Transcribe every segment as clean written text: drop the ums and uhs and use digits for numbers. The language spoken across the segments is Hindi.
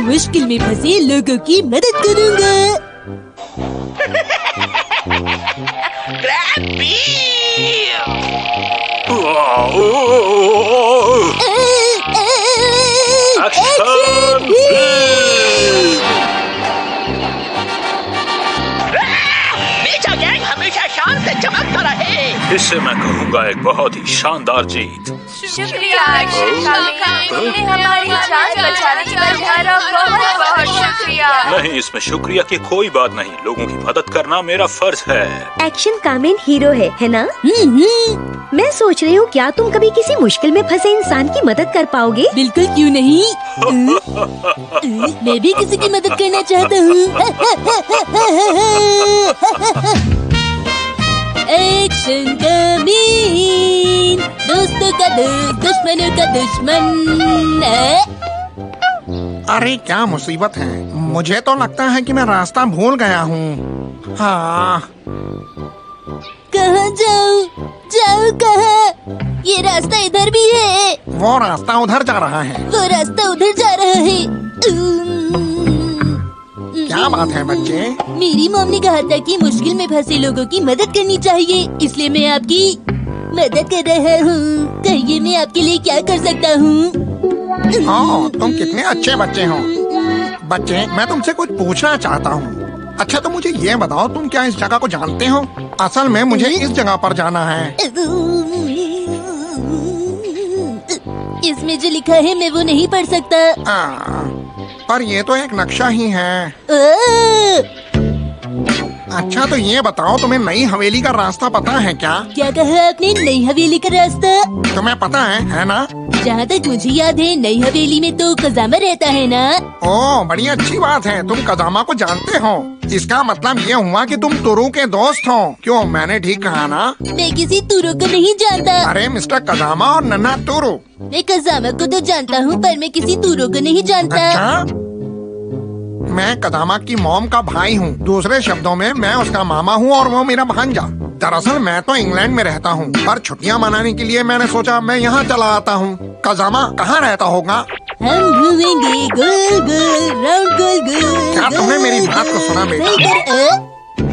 मुश्किल में फंसे लोगों की मदद करूँगा। मेचा गैंग हमेशा शान से चमकता रहे। इससे मैं कहूँगा एक बहुत ही शानदार जीत। शुक्रिया तुमने हमारी जान बचाने का तुम्हारा बहुत बहुत शुक्रिया। नहीं, इसमें शुक्रिया की कोई बात नहीं। लोगों की मदद करना मेरा फर्ज है। एक्शन कामेन हीरो है ना? मैं सोच रही हूँ क्या तुम कभी किसी मुश्किल में फंसे इंसान की मदद कर पाओगे? बिल्कुल, क्यों नहीं। मैं भी किसी की मदद करना चाहता हूँ। एक्शन कामेन, दोस्तों का दोस्त, दुश्मनों का दुश्मन। अरे क्या मुसीबत है। मुझे तो लगता है कि मैं रास्ता भूल गया हूँ। हाँ, कहाँ जाऊँ? जाऊँ कहाँ? ये रास्ता इधर भी है। वो रास्ता उधर जा रहा है। वो रास्ता उधर जा रहा है। क्या बात है बच्चे? मेरी मॉम ने कहा था कि मुश्किल में फंसे लोगों की मदद करनी चाहिए, इसलिए मैं आपकी मदद कर रहा हूँ। कहिए मैं आपके लिए क्या कर सकता हूँ? तुम कितने अच्छे बच्चे हो। बच्चे, मैं तुमसे कुछ पूछना चाहता हूँ। अच्छा, तो मुझे ये बताओ, तुम क्या इस जगह को जानते हो? असल में मुझे इस जगह पर जाना है। इसमें जो लिखा है मैं वो नहीं पढ़ सकता। पर ये तो एक नक्शा ही है। अच्छा, तो ये बताओ, तुम्हें नई हवेली का रास्ता पता है क्या? क्या कहा आपने? नई हवेली का रास्ता? तुम्हें पता है ना? जहाँ तक मुझे याद है नई हवेली में तो कजामा रहता है ना। ओह, बड़ी अच्छी बात है, तुम कजामा को जानते हो। इसका मतलब ये हुआ कि तुम तुरु के दोस्त हो। क्यों, मैंने ठीक कहा ना? मैं किसी तुरु को नहीं जानता। अरे मिस्टर कजामा और नन्हा तुरु। मैं कजामा को तो जानता हूँ, पर मैं किसी तुरु को नहीं जानता। अच्छा? मैं कदामा की मॉम का भाई हूँ। दूसरे शब्दों में मैं उसका मामा हूँ और वो मेरा भांजा। दरअसल मैं तो इंग्लैंड में रहता हूँ, पर छुट्टियाँ मनाने के लिए मैंने सोचा मैं यहाँ चला आता हूँ। कजामा कहाँ रहता होगा? हम घूमेंगे गोल गोल, राउंड गोल गोल। क्या तुमने मेरी बात को सुना बेटा?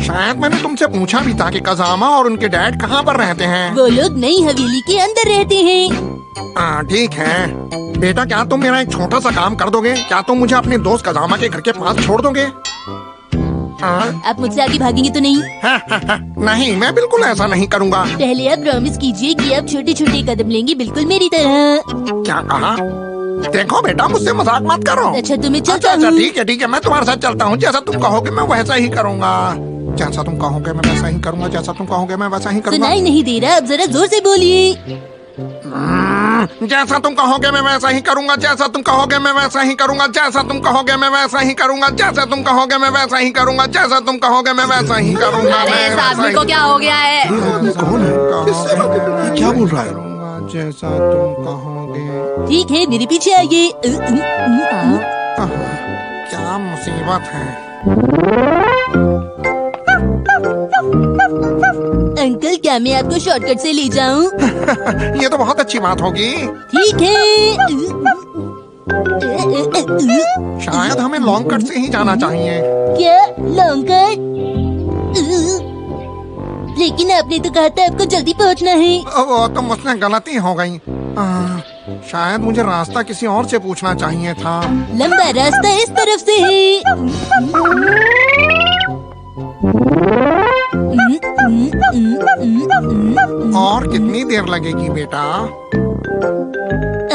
शायद मैंने तुमसे पूछा भी था कि कजामा और उनके डैड कहाँ पर रहते हैं। वो लोग नई हवेली के अंदर रहते हैं। ठीक है बेटा, क्या तुम मेरा एक छोटा सा काम कर दोगे? क्या तुम मुझे अपने दोस्त कजामा के घर के पास छोड़ दोगे? आप मुझसे आगे भागेंगे तो नहीं? नहीं, मैं बिल्कुल ऐसा नहीं करूँगा। पहले आप प्रॉमिस कीजिए कि आप छोटे छोटे कदम लेंगे, बिल्कुल मेरी तरह। क्या कहा? देखो बेटा, मुझसे मजाक मत करो। अच्छा, तो मैं चलता अच्छा, हूँ। ठीक है, मैं तुम्हारे साथ चलता हूँ। जैसा तुम कहोगे मैं वैसा ही करूँगा। जैसा तुम कहोगे मैं वैसा ही करूँगा। जैसा तुम कहोगे मैं वैसा ही करूँगा। सुनाई नहीं दे रहा, आप जरा जोर से बोलिए। जैसा तुम कहोगे मैं वैसा ही करूँगा। जैसा तुम कहोगे मैं वैसा ही करूँगा। जैसा तुम कहोगे मैं वैसा ही करूँगा। जैसा तुम कहोगे मैं वैसा ही करूँगा। जैसा तुम कहोगे मैं वैसा ही करूँगा। अरे इस आदमी को क्या हो गया है? कौन है? क्या बोल रहा है? जैसा तुम कहोगे। ठीक है, मेरे पीछे आइए। क्या मुसीबत है। अंकल, क्या मैं आपको शॉर्टकट से ले जाऊं? ये तो बहुत अच्छी बात होगी। ठीक है। शायद हमें लॉन्ग कट से ही जाना चाहिए। क्या लॉन्ग कट? लेकिन आपने तो कहा था आपको जल्दी पहुंचना है। वो तो मुझसे गलती हो गई। शायद मुझे रास्ता किसी और से पूछना चाहिए था। लंबा रास्ता इस तरफ से है। और कितनी देर लगेगी बेटा?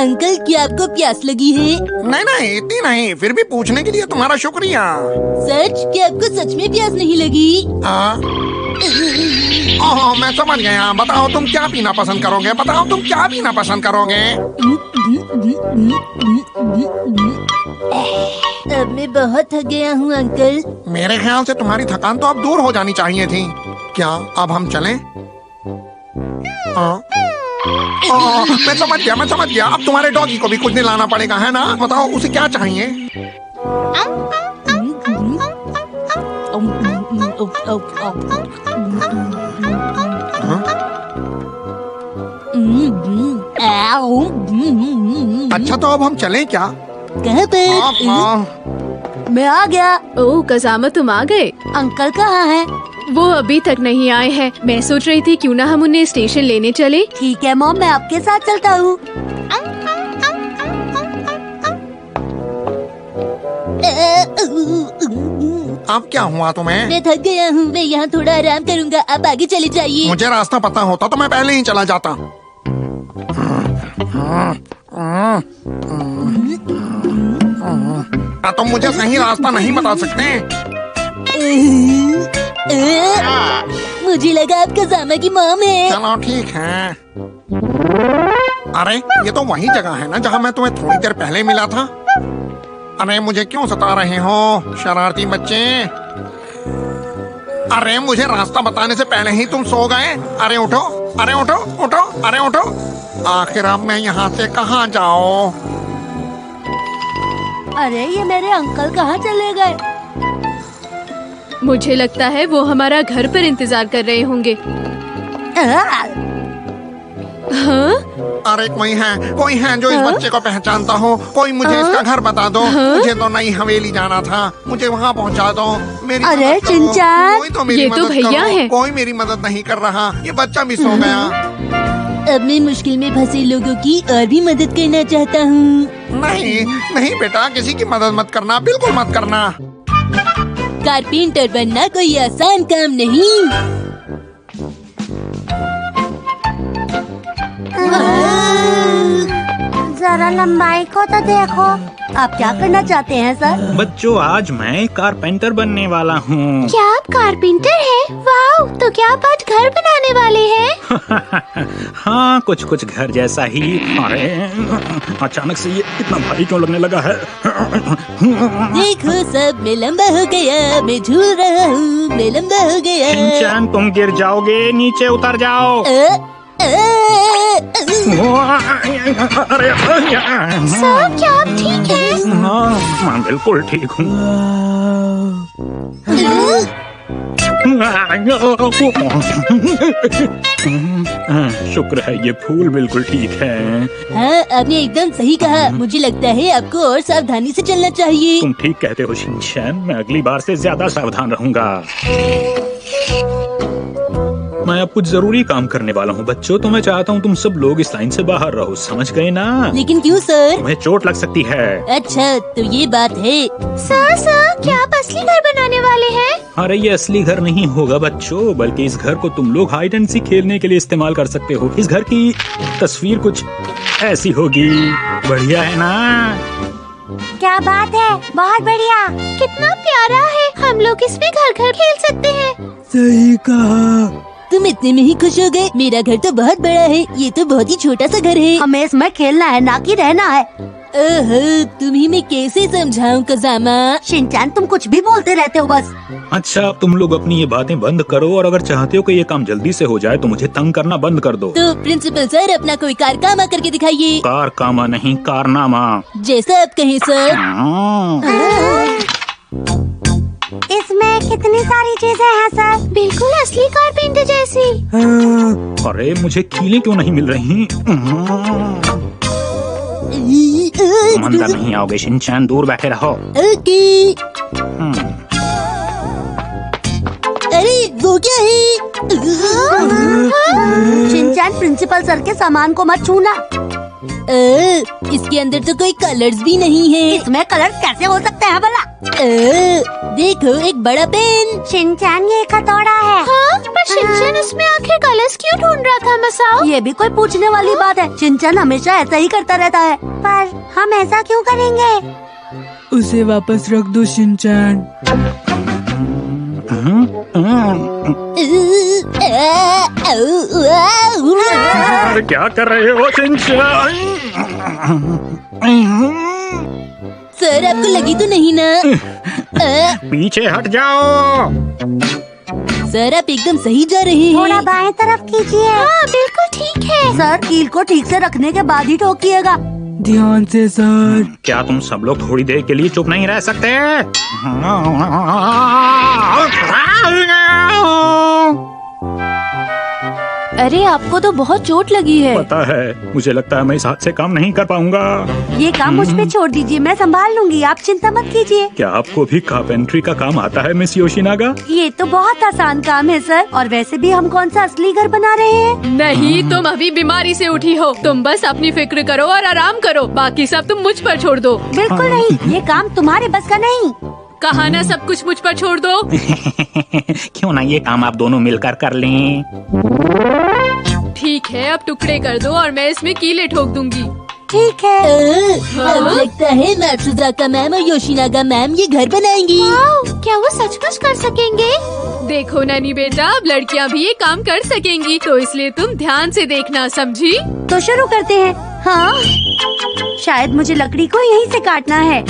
अंकल, क्या आपको प्यास लगी है? नहीं, इतनी नहीं। फिर भी पूछने के लिए तुम्हारा शुक्रिया। सच? क्या आपको सच में प्यास नहीं लगी? ओह, मैं समझ गया। बताओ तुम क्या पीना पसंद करोगे? बताओ तुम क्या पीना पसंद करोगे? अब मैं बहुत थक गया हूँ अंकल। मेरे ख्याल से तुम्हारी थकान तो अब दूर हो जानी चाहिए थी। क्या अब हम चलें? मैं समझ गया। अब तुम्हारे डॉगी को भी कुछ नहीं लाना पड़ेगा, है ना? बताओ उसे क्या चाहिए? अच्छा, तो अब हम चलें क्या? कहाँ पर? मैं आ गया। ओह कजामा, तुम आ गए। अंकल कहाँ हैं? वो अभी तक नहीं आए हैं। मैं सोच रही थी क्यों ना हम उन्हें स्टेशन लेने चले। ठीक है मॉम, मैं आपके साथ चलता हूँ। अब क्या हुआ तुम्हें? मैं थक गया हूँ, मैं यहाँ थोड़ा आराम करूँगा, आप आगे चले जाइए। मुझे रास्ता पता होता तो मैं पहले ही चला जाता। तुम मुझे सही रास्ता नहीं बता सकते? मुझे लगा आप कजामा की मॉम है। चलो ठीक है। अरे ये तो वही जगह है ना जहाँ मैं तुम्हें थोड़ी देर पहले मिला था। अरे मुझे क्यों सता रहे हो शरारती बच्चे? अरे मुझे रास्ता बताने से पहले ही तुम सो गए। अरे उठो, अरे उठो, उठो, अरे उठो। आखिर अब मैं यहाँ से कहाँ जाऊँ? अरे ये मेरे अंकल कहाँ चले गए? मुझे लगता है वो हमारा घर पर इंतजार कर रहे होंगे। हाँ? अरे कोई है जो इस बच्चे को पहचानता हो। कोई मुझे इसका घर बता दो। मुझे तो नई हवेली जाना था, मुझे वहाँ पहुँचा दो। मेरी अरे मदद करो। चिंचान, कोई तो मेरी ये तो मदद भैया करो। हैं। कोई मेरी मदद नहीं कर रहा। ये बच्चा भी सो गया। अब मैं मुश्किल में फंसे लोगों की और भी मदद करना चाहता हूँ। नहीं नहीं बेटा, किसी की मदद मत करना, बिल्कुल मत करना। कारपेंटर बनना कोई आसान काम नहीं। जरा लंबाई को तो देखो। आप क्या करना चाहते हैं सर? बच्चों, आज मैं कारपेंटर बनने वाला हूँ। क्या आप कारपेंटर हैं? वाह, तो क्या आप आज घर बनाने वाले हैं? हाँ, कुछ कुछ घर जैसा ही। अरे अचानक से ये इतना भारी क्यों लगने लगा है? देखो सब, मैं लंबा हो गया, मैं झूल रहा हूँ, मैं लंबा हो गया। शिनचैन, तुम गिर जाओगे, नीचे उतर जाओ। अरे सर, क्या आप ठीक हैं? हाँ, मैं बिल्कुल ठीक हूँ। शुक्र है, ये फूल बिल्कुल ठीक है। हाँ, आपने एकदम सही कहा। मुझे लगता है आपको और सावधानी से चलना चाहिए। तुम ठीक कहते हो शिनचैन, मैं अगली बार से ज्यादा सावधान रहूंगा। मैं अब कुछ जरूरी काम करने वाला हूँ बच्चों, तो मैं चाहता हूँ तुम सब लोग इस लाइन से बाहर रहो, समझ गए ना? लेकिन क्यों सर? तुम्हें चोट लग सकती है। अच्छा, तो ये बात है। सर, क्या आप असली घर बनाने वाले हैं? अरे ये असली घर नहीं होगा बच्चों, बल्कि इस घर को तुम लोग हाइड एंड सीक खेलने के लिए इस्तेमाल कर सकते हो। इस घर की तस्वीर कुछ ऐसी होगी। बढ़िया है ना? क्या बात है, बहुत बढ़िया। कितना प्यारा है, हम लोग इसमें घर घर खेल सकते हैं। सही कहा। तुम इतने में ही खुश हो गए? मेरा घर तो बहुत बड़ा है, ये तो बहुत ही छोटा सा घर है। हमें इसमें खेलना है, ना कि रहना है। ओहो, तुम्हें मैं कैसे समझाऊं कजामा? शिनचैन, तुम कुछ भी बोलते रहते हो बस। अच्छा, तुम लोग अपनी ये बातें बंद करो, और अगर चाहते हो कि ये काम जल्दी से हो जाए तो मुझे तंग करना बंद कर दो। तो प्रिंसिपल सर, अपना कोई कारनामा करके दिखाइए। कारनामा नहीं, कारनामा। जैसा आप कहें सर। इसमें कितनी सारी चीजें हैं सर, बिल्कुल असली कारपेंटर जैसी। अरे मुझे कीलें क्यों नहीं मिल रही? तुम अंदर नहीं आओगे शिनचैन, दूर बैठे रहो। ओके। अरे वो क्या है? शिनचैन, प्रिंसिपल सर के सामान को मत छूना। इसके अंदर तो कोई कलर्स भी नहीं है। इसमें कलर्स कैसे हो सकते हैं भला? देखो, एक बड़ा पेन। शिनचैन, ये एक हथौड़ा है। हाँ, पर शिनचैन उसमें आखिर कलर्स क्यों ढूंढ रहा था मसाओ? ये भी कोई पूछने वाली बात है। शिनचैन हमेशा ऐसा ही करता रहता है। पर हम ऐसा क्यों करेंगे? उसे वापस रख दो शिनचैन। क्या कर रहे हो शिनचैन? सर, आपको लगी तो नहीं ना? पीछे हट जाओ। सर, आप एकदम सही जा रहे हैं। थोड़ा बाएं तरफ कीजिए। हाँ, बिल्कुल ठीक है। सर, कील को ठीक से रखने के बाद ही ठोकिएगा। ध्यान से सर। क्या तुम सब लोग थोड़ी देर के लिए चुप नहीं रह सकते? अरे आपको तो बहुत चोट लगी है। पता है, मुझे लगता है मैं इस हाथ से काम नहीं कर पाऊंगा। ये काम मुझ पे छोड़ दीजिए, मैं संभाल लूंगी, आप चिंता मत कीजिए। क्या आपको भी कारपेंट्री का काम आता है मिस योशिनागा? ये तो बहुत आसान काम है सर, और वैसे भी हम कौन सा असली घर बना रहे हैं। नहीं, तुम अभी बीमारी से उठी हो। तुम बस अपनी फिक्र करो और आराम करो, बाकी सब तुम मुझ पर छोड़ दो। बिल्कुल नहीं, ये काम तुम्हारे बस का नहीं। कहा ना सब कुछ मुझ पर छोड़ दो। क्यों ना ये काम आप दोनों मिलकर कर लें? ठीक है, अब टुकड़े कर दो और मैं इसमें कीले ठोक दूंगी। ठीक है। अब लगता है मैत्सुजाका मैम और योशिनागा मैम ये घर बनाएंगी। क्या वो सचमुच कर सकेंगे? देखो नैनी बेटा, अब लड़कियां भी ये काम कर सकेंगी, तो इसलिए तुम ध्यान से देखना, समझी? तो शुरू करते हैं। हाँ, शायद मुझे लकड़ी को यहीं से काटना है।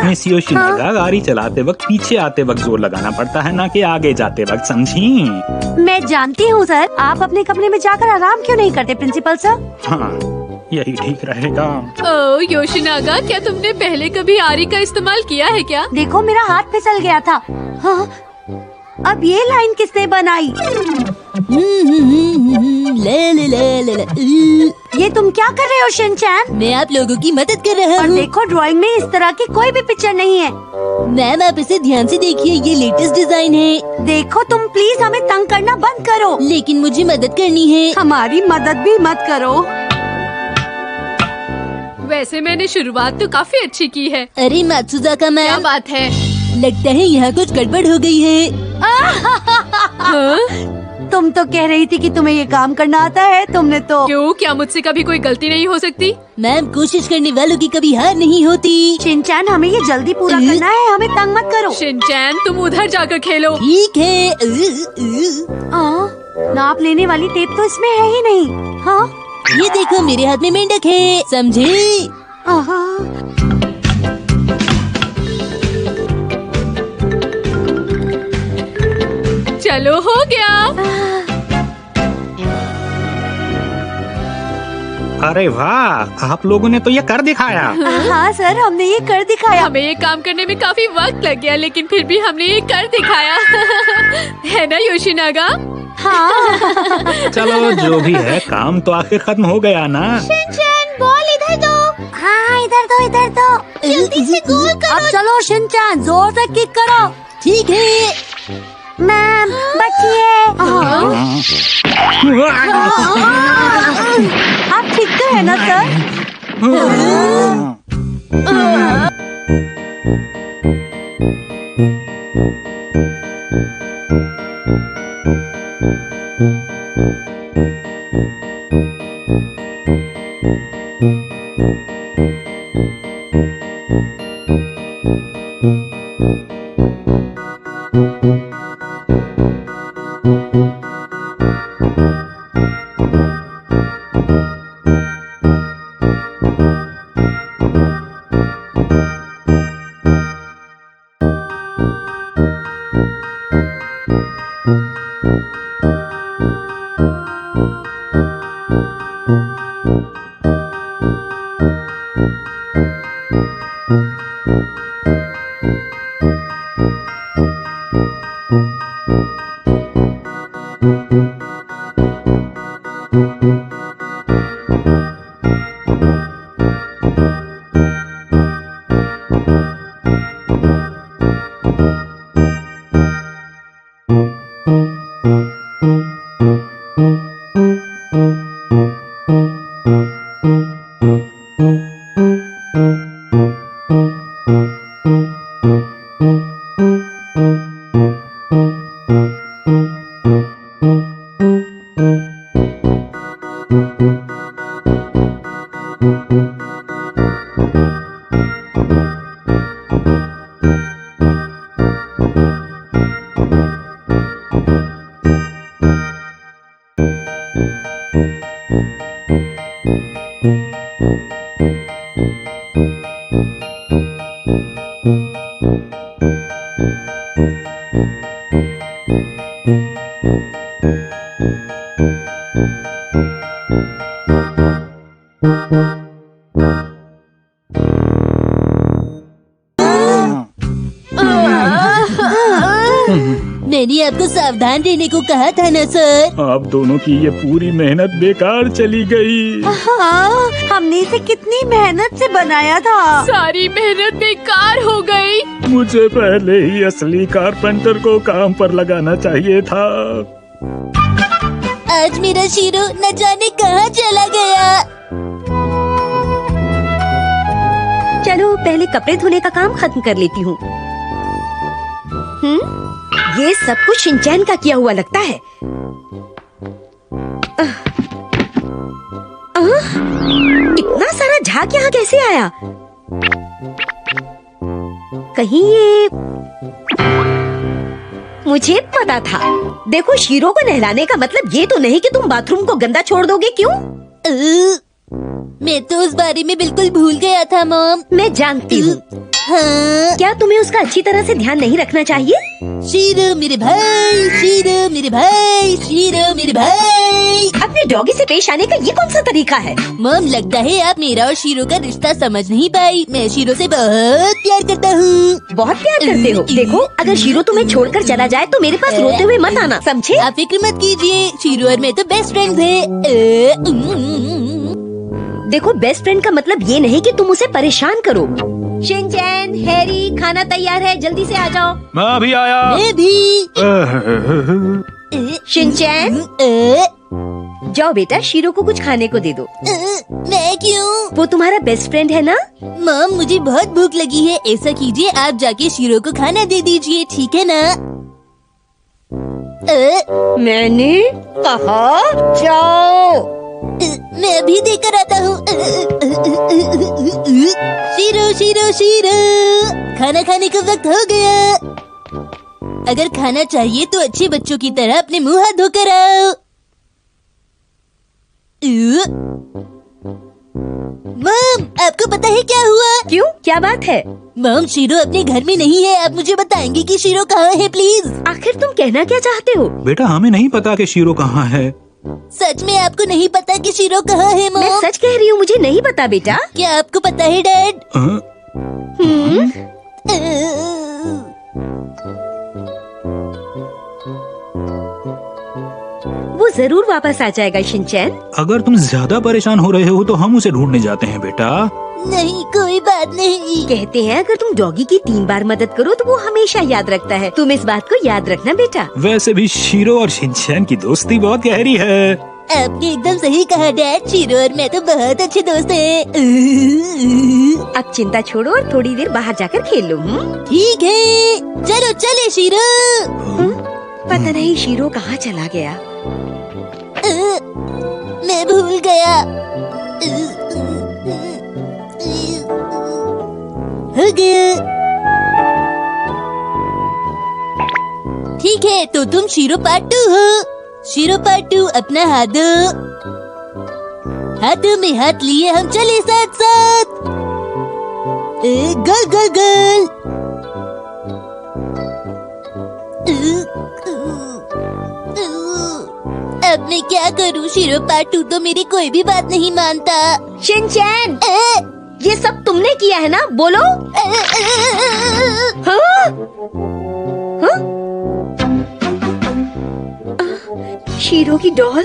मिस योशिनागा, गाड़ी चलाते वक्त पीछे आते वक्त जोर लगाना पड़ता है, ना कि आगे जाते वक्त, समझी? मैं जानती हूँ सर, आप अपने कमरे में जाकर आराम क्यों नहीं करते प्रिंसिपल सर? हाँ, यही ठीक रहेगा। ओ योशिनागा, क्या तुमने पहले कभी आरी का इस्तेमाल किया है क्या? देखो मेरा हाथ फिसल गया था। हाँ, अब ये लाइन किसने बनाई? ले ले ले ले ले। ये तुम क्या कर रहे हो शिनचैन? मैं आप लोगों की मदद कर रहा हूँ। और देखो ड्राइंग में इस तरह की कोई भी पिक्चर नहीं है। मैम आप इसे ध्यान से देखिए, ये लेटेस्ट डिजाइन है। देखो तुम प्लीज हमें तंग करना बंद करो। लेकिन मुझे मदद करनी है। हमारी मदद भी मत करो। वैसे मैंने शुरुआत तो काफी अच्छी की है। अरे मैत्सुजाका क्या मैम, बात है? लगता है यहाँ कुछ गड़बड़ हो गई है। तुम तो कह रही थी कि तुम्हें ये काम करना आता है, तुमने तो। क्यों, क्या मुझसे कभी कोई गलती नहीं हो सकती? मैम कोशिश करने वालों की कभी हार नहीं होती। शिनचैन हमें ये जल्दी पूरा करना है, हमें तंग मत करो। शिनचैन तुम उधर जाकर खेलो। ठीक है। नाप लेने वाली टेप तो इसमें है ही नहीं। हाँ, ये देखो मेरे हाथ में मेंढक है, समझे? चलो हो गया। अरे वाह, आप लोगों ने तो ये कर दिखाया। हाँ सर, हमने ये कर दिखाया। हमें ये काम करने में काफी वक्त लग गया, लेकिन फिर भी हमने ये कर दिखाया। है ना योशिनागा? हाँ। चलो जो भी है, काम तो आखिर खत्म हो गया ना। शिनचैन बॉल इधर दो। हाँ इधर दो, इधर दो। जल्दी से गोल करो। अब चलो शिनचैन, जोर से किक करो। ठीक है मैम, बचिए। आप ठीक तो है ना सर? मैंने आपको सावधान रहने को कहा था ना सर। आप दोनों की ये पूरी मेहनत बेकार चली गई। हाँ, हमने इसे कितनी मेहनत से बनाया था। सारी मेहनत बेकार हो गई। मुझे पहले ही असली कारपेंटर को काम पर लगाना चाहिए था। आज मेरा शीरो न जाने कहाँ चला गया। चलो पहले कपड़े धोने का काम खत्म कर लेती हूँ। ये सब कुछ शिनचैन का किया हुआ लगता है। इतना सारा झाग यहाँ कैसे आया? कहीं ये मुझे पता था। देखो, शीरो को नहलाने का मतलब ये तो नहीं कि तुम बाथरूम को गंदा छोड़ दोगे। क्यों? मैं तो उस बारे में बिल्कुल भूल गया था मॉम। मैं जानती हूँ। हाँ। क्या तुम्हें उसका अच्छी तरह से ध्यान नहीं रखना चाहिए? शीरो मेरे भाई, शीरो मेरे भाई, शीरो मेरे भाई। अपने डॉगी से पेश आने का ये कौन सा तरीका है? मॉम, लगता है आप मेरा और शीरो का रिश्ता समझ नहीं पाई। मैं शीरो से बहुत प्यार करता हूँ। बहुत प्यार करते हो। देखो, अगर शीरो तुम्हें छोड़कर चला जाए तो मेरे पास रोते हुए मत आना, समझे? आप फिक्र मत कीजिए, शीरो और मैं तो बेस्ट फ्रेंड्स हैं। देखो, बेस्ट फ्रेंड का मतलब ये नहीं कि तुम उसे परेशान करो। शिनचैन, हैरी, खाना तैयार है, जल्दी से आ जाओ। मैं अभी आया। मैं भी। शिनचैन, जाओ बेटा, शीरो को कुछ खाने को दे दो। मैं क्यों? वो तुम्हारा बेस्ट फ्रेंड है ना? मॉम, मुझे बहुत भूख लगी है। ऐसा कीजिए, आप जाके शीरो को खाना दे दीजिए, ठीक है ना? मैंने कहा जाओ। मैं अभी देकर आता हूँ। शीरो शीरो शीरो, खाना खाने का वक्त हो गया। अगर खाना चाहिए तो अच्छे बच्चों की तरह अपने मुंह हाथ धोकर आओ। मॉम, आपको पता है क्या हुआ? क्यों, क्या बात है? मॉम, शीरो अपने घर में नहीं है। आप मुझे बताएंगे कि शीरो कहाँ है प्लीज? आखिर तुम कहना क्या चाहते हो? बेटा, हमें नहीं पता कि शीरो कहाँ है। सच में आपको नहीं पता कि शीरो कहाँ है मैं मॉम? सच कह रही हूँ, मुझे नहीं पता बेटा। क्या आपको पता है डैड? वो जरूर वापस आ जाएगा शिनचैन। अगर तुम ज्यादा परेशान हो रहे हो तो हम उसे ढूंढने जाते हैं बेटा। नहीं, कोई बात नहीं। कहते हैं अगर तुम डॉगी की 3 बार मदद करो तो वो हमेशा याद रखता है। तुम इस बात को याद रखना बेटा। वैसे भी शीरो और शिनचैन की दोस्ती बहुत गहरी है। आपने एकदम सही कहा डैड। शीरो और मैं तो बहुत अच्छे दोस्त हैं। अब चिंता छोड़ो और थोड़ी देर बाहर जाकर खेल लो। ठीक है, चलो चले शीरो। पता नहीं शीरो कहाँ चला गया। मैं भूल गया। हो गया। ठीक है, तो तुम शीरो पार्ट 2 हो। शीरो पार्ट 2, अपना हाथ दो। हाथों में हाथ लिए हम चले साथ साथ। गोल गोल गोल। अब मैं क्या करूं? शीरो पार्ट 2 तो मेरी कोई भी बात नहीं मानता। शिनचैन, ये सब तुमने किया है ना? बोलो। हाँ? हाँ? शीरो की डॉल।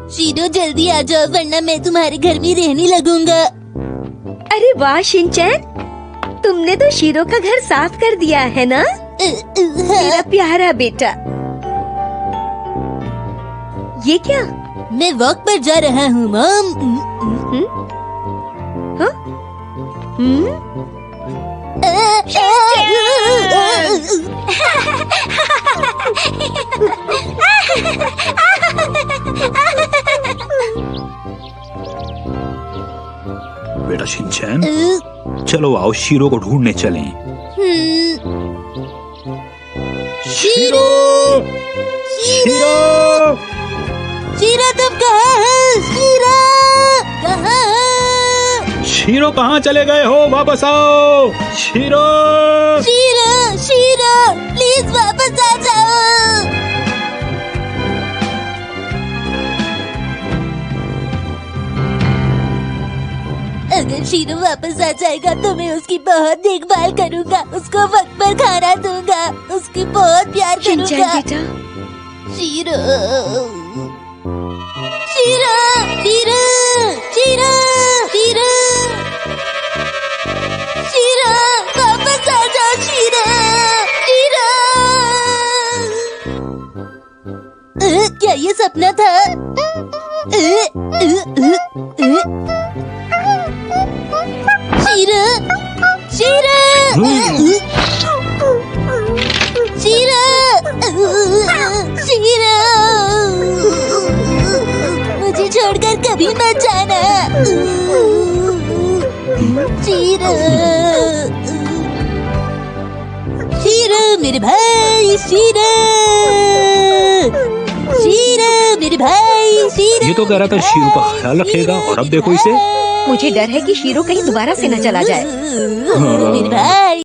शीरो, जल्दी आ जाओ वरना मैं तुम्हारे घर में रहने लगूंगा। अरे वाह शिनचैन, तुमने तो शीरो का घर साफ कर दिया है ना? मेरा प्यारा बेटा। ये क्या? मैं वॉक पर जा रहा हूँ मॉम। हाँ? बेटा शिनचैन, चलो आओ शीरो को ढूंढने चलें। शीरो शीरो शीरो तुम कहाँ हो? शीरो कहाँ हो? शीरो कहाँ चले गए हो? वापस आओ शीरो। शीरो शीरो प्लीज वापस आ जाओ। अगर शीरो वापस आ जाएगा तो मैं उसकी बहुत देखभाल करूंगा, उसको वक्त पर खाना दूंगा, उसकी बहुत प्यार शिनचैन करूंगा। बेटा, shero shero shero shero shero shero वापस आ जाओ शीरो शीरो। क्या ये सपना था? शीरो शीरो शीरो शीरो मुझे छोड़कर कभी मत जाना शीरो शीरो मेरे भाई शीरो शीरो मेरे भाई शीरो। ये तो कह रहा था शीरो का ख्याल रखेगा और अब देखो इसे। मुझे डर है कि शीरो कहीं दोबारा से न चला जाए। मेरे भाई